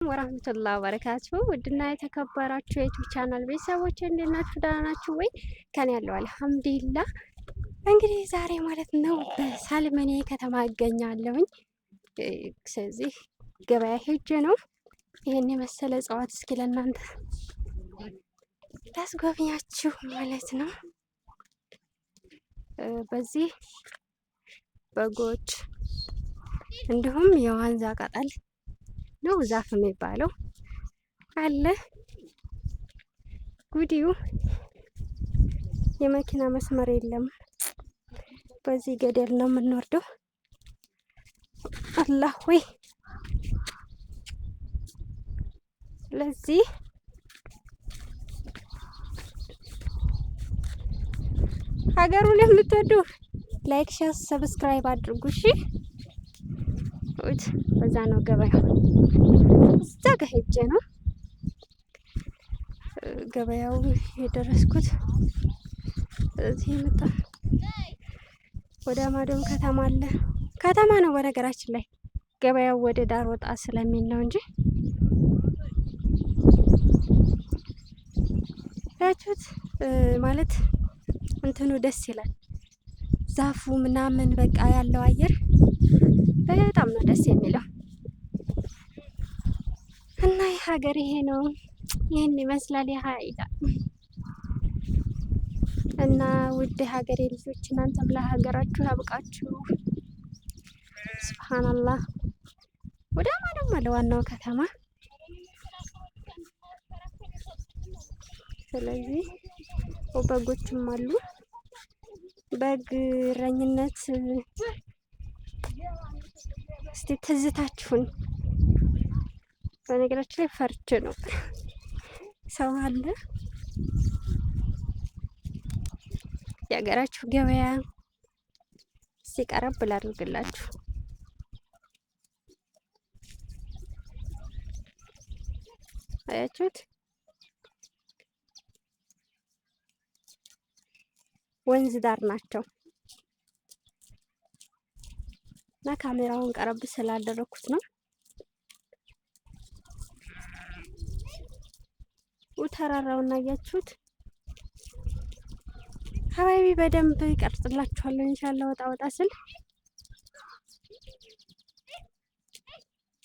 ወራህመቱላሂ ወበረካቱ ውድና የተከበራችሁ የዩቲዩብ ቻናል ቤተሰቦች እንዴት ናችሁ? ደህና ናችሁ ወይ? ከኔ ያለው አልሐምዱሊላህ። እንግዲህ ዛሬ ማለት ነው በሳልመኔ ከተማ እገኛለሁኝ። ስለዚህ ገበያ ሄጄ ነው ይሄን የመሰለ እጽዋት እስኪ ለእናንተ ላስጎብኛችሁ ማለት ነው። በዚህ በጎች እንዲሁም የዋንዛ ቅጠል ነው ዛፍ የሚባለው አለ። ጉዲው የመኪና መስመር የለም። በዚህ ገደል ነው የምንወርደው። አላህ ወይ ለዚህ ሀገሩን የምትወዱ ላይክ፣ ሼር፣ ሰብስክራይብ አድርጉ እሺ። በዛ ነው ገበያው። እዛ ጋር ሄጄ ነው ገበያው የደረስኩት። እዚህ መጣ። ወደ ማዶም ከተማ አለ። ከተማ ነው በነገራችን ላይ ገበያው ወደ ዳር ወጣ ስለሚል ነው እንጂ ያችሁት ማለት እንትኑ ደስ ይላል። ዛፉ ምናምን በቃ ያለው አየር በጣም ነው ደስ የሚለው እና ይህ ሀገር ይሄ ነው። ይህን ይመስላል የሀይዳ እና ውድ ሀገሬ ልጆች እናንተም ለሀገራችሁ ያብቃችሁ። ሱብሃንአላህ። ወደ ማዶም አለ ዋናው ከተማ። ስለዚህ በጎችም አሉ። በግ እረኝነት እስቲ ትዝታችሁን። በነገራችን ላይ ፈርቼ ነው ሰው አለ። የሀገራችሁ ገበያ ሲቀረብ ላድርግላችሁ። አያችሁት? ወንዝ ዳር ናቸው እና ካሜራውን ቀረብ ስላደረኩት ነው። ተራራውን አያችሁት? ሀባይቢ በደንብ ይቀርጽላችኋለሁ ኢንሻአላህ ወጣ ወጣ ስል